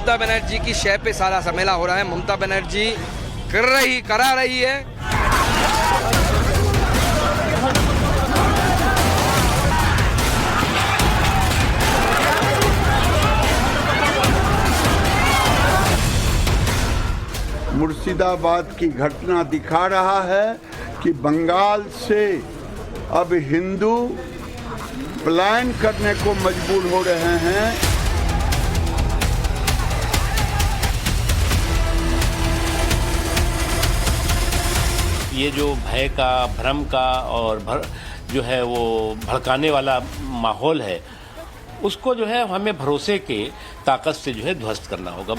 ममता बनर्जी की शय पे सारा सम्मेला हो रहा है। ममता बनर्जी करा रही है। मुर्शिदाबाद की घटना दिखा रहा है कि बंगाल से अब हिंदू पलायन करने को मजबूर हो रहे हैं। ये जो भय का, भ्रम का और जो है वो भड़काने वाला माहौल है, उसको जो है हमें भरोसे के ताकत से जो है ध्वस्त करना होगा।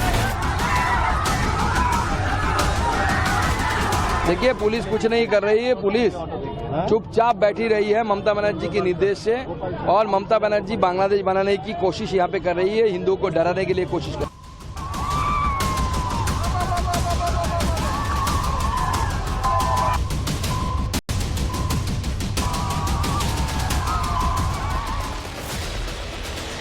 देखिए, पुलिस कुछ नहीं कर रही है। पुलिस चुपचाप बैठी रही है ममता बनर्जी के निर्देश से, और ममता बनर्जी बांग्लादेश बनाने की कोशिश यहाँ पे कर रही है, हिंदुओं को डराने के लिए कोशिश कर।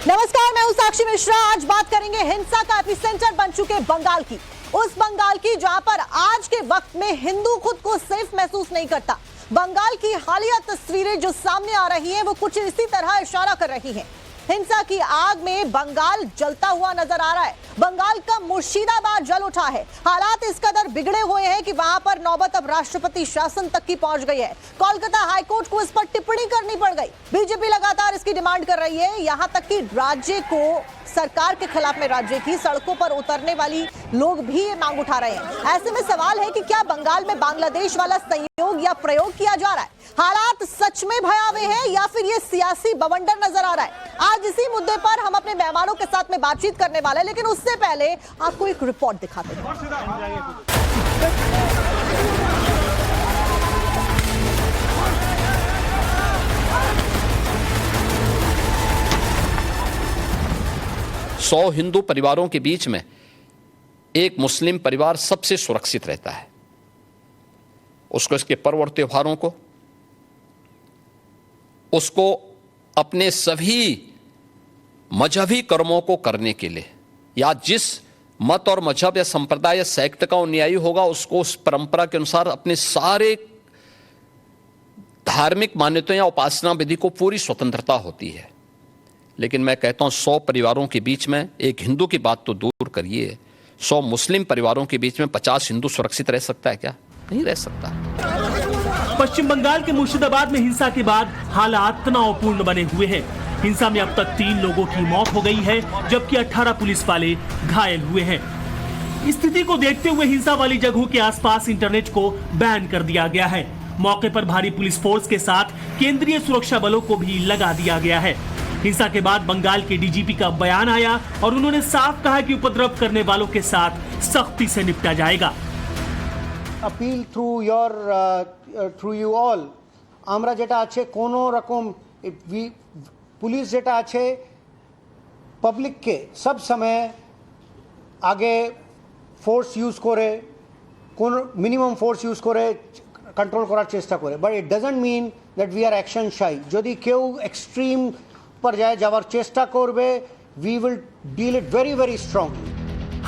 नमस्कार, मैं हूं साक्षी मिश्रा। आज बात करेंगे हिंसा का एपिसेंटर बन चुके बंगाल की, उस बंगाल की जहां पर आज के वक्त में हिंदू खुद को सेफ महसूस नहीं करता। बंगाल की हालिया तस्वीरें जो सामने आ रही हैं वो कुछ इसी तरह इशारा कर रही हैं। हिंसा की आग में बंगाल जलता हुआ नजर आ रहा है। बंगाल का मुर्शिदाबाद जल उठा है। हालात इस कदर बिगड़े हुए हैं कि वहां पर नौबत अब राष्ट्रपति शासन तक की पहुंच गई है। कोलकाता हाईकोर्ट को इस पर टिप्पणी करनी पड़ गई। बीजेपी लगातार इसकी डिमांड कर रही है, यहां तक कि राज्य को, सरकार के खिलाफ में राज्य की सड़कों पर उतरने वाली लोग भी ये मांग उठा रहे हैं। ऐसे में सवाल है कि क्या बंगाल में बांग्लादेश वाला संयोग या प्रयोग किया जा रहा है? हालात सच में भयावह है या फिर ये सियासी बवंडर नजर आ रहा है? आज इसी मुद्दे पर हम अपने मेहमानों के साथ में बातचीत करने वाले हैं, लेकिन उससे पहले आपको एक रिपोर्ट दिखाते हैं। 100 हिंदू परिवारों के बीच में एक मुस्लिम परिवार सबसे सुरक्षित रहता है। उसको इसके पर्व और त्योहारों को, उसको अपने सभी मजहबी कर्मों को करने के लिए, या जिस मत और मजहब या संप्रदाय या सेक्ट का अनुयायी होगा उसको उस परंपरा के अनुसार अपने सारे धार्मिक मान्यताओं या उपासना विधि को पूरी स्वतंत्रता होती है। लेकिन मैं कहता हूं 100 परिवारों के बीच में, एक हिंदू की बात तो दूर करिए, 100 मुस्लिम परिवारों के बीच में 50 हिंदू सुरक्षित रह सकता है क्या? नहीं रह सकता। पश्चिम बंगाल के मुर्शिदाबाद में हिंसा के बाद हालात तनावपूर्ण बने हुए हैं। हिंसा में अब तक 3 लोगों की मौत हो गई है, जबकि 18 पुलिस वाले घायल हुए हैं। स्थिति को देखते हुए हिंसा वाली जगहों के आसपास इंटरनेट को बैन कर दिया गया है। मौके पर भारी पुलिस फोर्स के साथ केंद्रीय सुरक्षा बलों को भी लगा दिया गया है। हिंसा के बाद बंगाल के डीजीपी का बयान आया और उन्होंने साफ कहा कि उपद्रव करने वालों के साथ सख्ती से निपटा जाएगा। अपील थ्रू यू ऑल, আমরা যেটা আছে কোনো রকম পুলিশ যেটা আছে পাবলিককে সব সময় আগে ফোর্স ইউজ করে, কোন মিনিমাম ফোর্স ইউজ করে কন্ট্রোল করার চেষ্টা করে, but it doesn't mean that we are action shy. যদি কেউ এক্সট্রিম पर जाए যাওয়ার চেষ্টা করবে, we will deal it very very strongly.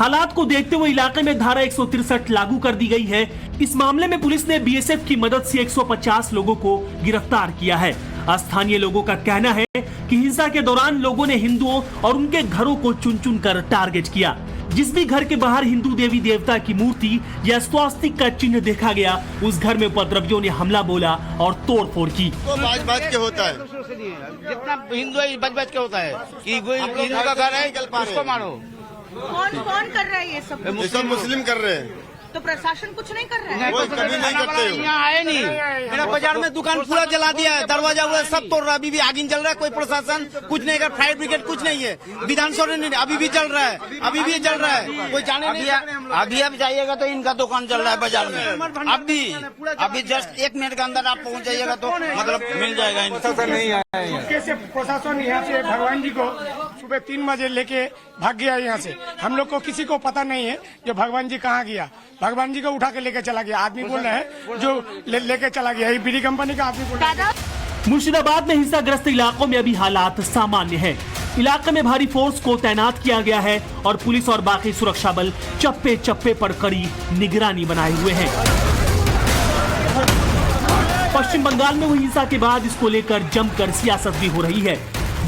हालात को देखते हुए इलाके में धारा 163 लागू कर दी गई है। इस मामले में पुलिस ने बीएसएफ की मदद से 150 लोगों को गिरफ्तार किया है। स्थानीय लोगों का कहना है कि हिंसा के दौरान लोगों ने हिंदुओं और उनके घरों को चुन चुन कर टारगेट किया। जिस भी घर के बाहर हिंदू देवी देवता की मूर्ति या स्वास्तिक का चिन्ह देखा गया, उस घर में उपद्रवियों ने हमला बोला और तोड़फोड़ की। बाज के होता है, जितना हिंदू है बच के होता है कि कोई हिंदू का घर है उसको मारो। कौन कर रहा है ये सब? मुस्लिम कर रहे हैं। तो प्रशासन कुछ नहीं कर रहा है? कभी नहीं करते। यहाँ आए नहीं, मेरा बाजार में दुकान पूरा जला दिया है, दरवाजा हुआ सब तोड़ रहा है, अभी भी आगिन जल रहा है। कोई प्रशासन कुछ नहीं कर, फायर ब्रिगेड कुछ नहीं है, विधानसभा नहीं, अभी भी जल रहा है, अभी भी जल रहा है, कोई जाने नहीं। अभी अब जाइएगा तो इनका दुकान जल रहा है बाजार में, अभी जस्ट 1 मिनट के अंदर आप पहुँच जाइएगा तो मतलब मिल जाएगा। कैसे प्रशासन यहाँ से भगवान जी को सुबह 3 बजे लेके भाग गया यहाँ से, हम लोग को किसी को पता नहीं है जो भगवान जी कहाँ गया। भगवान जी को उठा के लेके चला गया, आदमी बोल रहे हैं जो लेके चला गया, ये बीड़ी कंपनी का आदमी बोल रहा है। मुर्शिदाबाद में हिंसाग्रस्त इलाकों में अभी हालात सामान्य है। इलाके में भारी फोर्स को तैनात किया गया है और पुलिस और बाकी सुरक्षा बल चप्पे चप्पे पर कड़ी निगरानी बनाए हुए हैं। पश्चिम बंगाल में हुई हिंसा के बाद इसको लेकर जमकर सियासत भी हो रही है।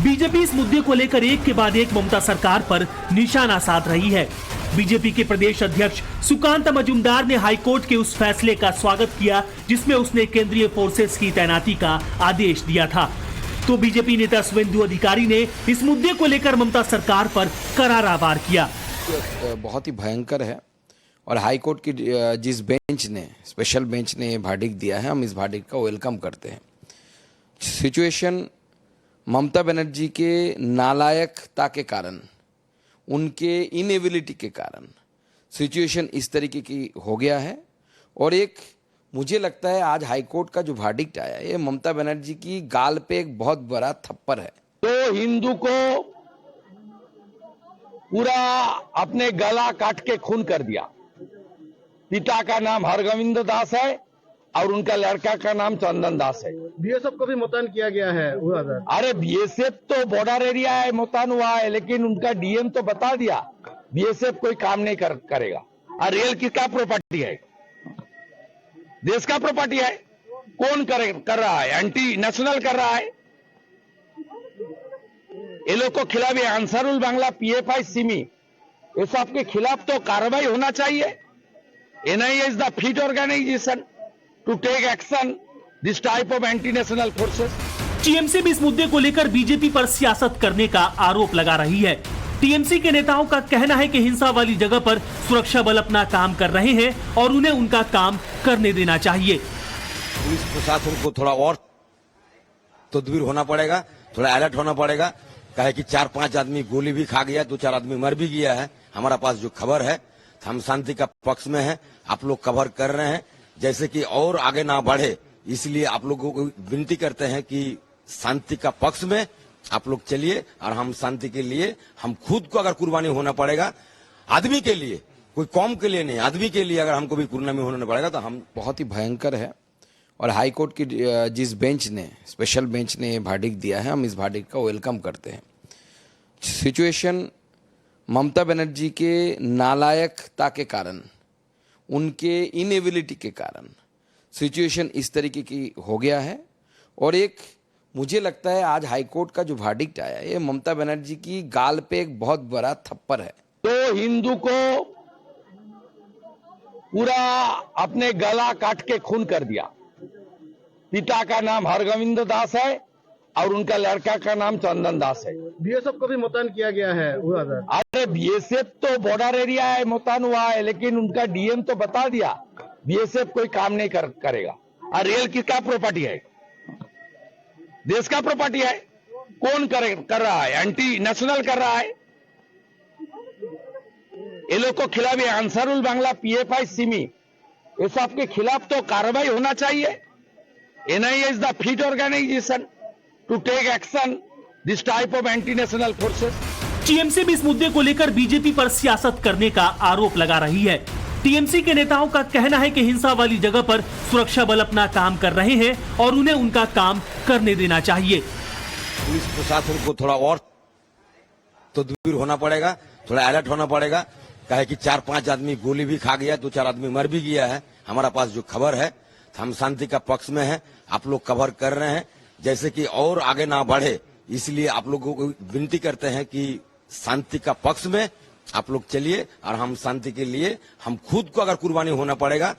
बीजेपी इस मुद्दे को लेकर एक के बाद एक ममता सरकार पर निशाना साध रही है। बीजेपी के प्रदेश अध्यक्ष सुकांत मजूमदार ने हाईकोर्ट के उस फैसले का स्वागत किया जिसमें उसने केंद्रीय फोर्सेस की तैनाती का आदेश दिया था। तो बीजेपी नेता शुभेंदु अधिकारी ने इस मुद्दे को लेकर ममता सरकार पर करारा वार किया। बहुत ही भयंकर है और हाईकोर्ट की जिस बेंच ने, स्पेशल बेंच ने वर्डिक्ट दिया है, हम इस वर्डिक्ट का वेलकम करते हैं। सिचुएशन ममता बनर्जी के नालायकता के कारण, उनके इनएबिलिटी के कारण सिचुएशन इस तरीके की हो गया है। और एक मुझे लगता है आज हाईकोर्ट का जो वर्डिक्ट आया है, ये ममता बनर्जी की गाल पे एक बहुत बड़ा थप्पड़ है। तो हिंदू को पूरा अपने गला काट के खून कर दिया। पिता का नाम हरगोविंद दास है और उनका लड़का का नाम चंदन दास है। बीएसएफ को भी मुतैन किया गया है। अरे बीएसएफ तो बॉर्डर एरिया है, मुतैन हुआ है, लेकिन उनका डीएम तो बता दिया बीएसएफ कोई काम नहीं करेगा। और रेल किसका प्रॉपर्टी है? देश का प्रॉपर्टी है। कौन कर रहा है? एंटी नेशनल कर रहा है। ये लोग को खिलाफ अंसारुल बांग्ला, पीएफआई, सिमी, ये सब के खिलाफ तो कार्रवाई होना चाहिए। NIA is the fit organisation to take action this type of anti-national forces. TMC भी इस मुद्दे को लेकर बीजेपी पर सियासत करने का आरोप लगा रही है। टीएमसी के नेताओं का कहना है कि हिंसा वाली जगह पर सुरक्षा बल अपना काम कर रहे हैं और उन्हें उनका काम करने देना चाहिए। पुलिस प्रशासन को थोड़ा और तदबीर होना पड़ेगा, थोड़ा अलर्ट होना पड़ेगा। कहे कि 4-5 आदमी गोली भी खा गया, 2-4 आदमी मर भी गया है। हमारा पास जो खबर है, हम शांति का पक्ष में है। आप लोग कवर कर रहे हैं जैसे कि और आगे ना बढ़े, इसलिए आप लोगों को विनती करते हैं कि शांति का पक्ष में आप लोग चलिए। और हम शांति के लिए हम खुद को अगर कुर्बानी होना पड़ेगा, आदमी के लिए, कोई कौम के लिए नहीं, आदमी के लिए अगर हमको भी कुर्बानी होना पड़ेगा तो हम। बहुत ही भयंकर है और हाईकोर्ट की जिस बेंच ने, स्पेशल बेंच ने वर्डिक्ट दिया है, हम इस वर्डिक्ट का वेलकम करते हैं। सिचुएशन ममता बनर्जी के नालायकता के कारण, उनके इनएबिलिटी के कारण सिचुएशन इस तरीके की हो गया है। और एक मुझे लगता है आज हाईकोर्ट का जो वर्डिक्ट आया है, ये ममता बनर्जी की गाल पे एक बहुत बड़ा थप्पड़ है। तो हिंदू को पूरा अपने गला काट के खून कर दिया। पिता का नाम हरगोविंद दास है और उनका लड़का का नाम चंदन दास है। बीएसएफ को भी मुतैन किया गया है। अरे बीएसएफ तो बॉर्डर एरिया है, मुतैन हुआ है, लेकिन उनका डीएम तो बता दिया बीएसएफ कोई काम नहीं करेगा। और रेल किसका प्रॉपर्टी है? देश का प्रॉपर्टी है। कौन कर रहा है? एंटी नेशनल कर रहा है। ये लोग को खिलाफ अंसारुल बांग्ला, पीएफआई, सिमी, ये सब के खिलाफ तो कार्रवाई होना चाहिए। NIA is the fit organisation to take action this type of anti-national forces. TMC भी इस मुद्दे को लेकर बीजेपी पर सियासत करने का आरोप लगा रही है। टीएमसी के नेताओं का कहना है कि हिंसा वाली जगह पर सुरक्षा बल अपना काम कर रहे हैं और उन्हें उनका काम करने देना चाहिए। पुलिस प्रशासन को थोड़ा और तदबीर होना पड़ेगा, थोड़ा अलर्ट होना पड़ेगा। कहे कि 4-5 आदमी गोली भी खा गया, 2-4 आदमी मर भी गया है। हमारा पास जो खबर है, हम शांति का पक्ष में है। आप लोग कवर कर रहे हैं जैसे कि और आगे ना बढ़े, इसलिए आप लोगों को विनती करते हैं कि शांति का पक्ष में आप लोग चलिए। और हम शांति के लिए हम खुद को अगर कुर्बानी होना पड़ेगा,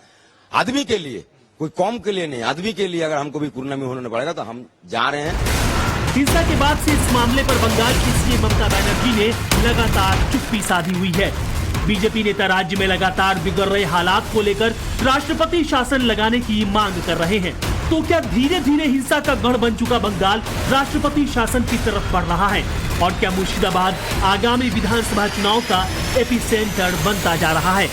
आदमी के लिए, कोई कौम के लिए नहीं, आदमी के लिए अगर हमको भी कुर्बानी होना पड़ेगा तो हम जा रहे हैं। हिंसा के बाद से इस मामले पर बंगाल की सीएम ममता बनर्जी ने लगातार चुप्पी साधी हुई है। बीजेपी नेता राज्य में लगातार बिगड़ रहे हालात को लेकर राष्ट्रपति शासन लगाने की मांग कर रहे हैं। तो क्या धीरे धीरे हिंसा का गढ़ बन चुका बंगाल राष्ट्रपति शासन की तरफ बढ़ रहा है? और क्या मुर्शिदाबाद आगामी विधानसभा चुनाव का एपिसेंटर बनता जा रहा है?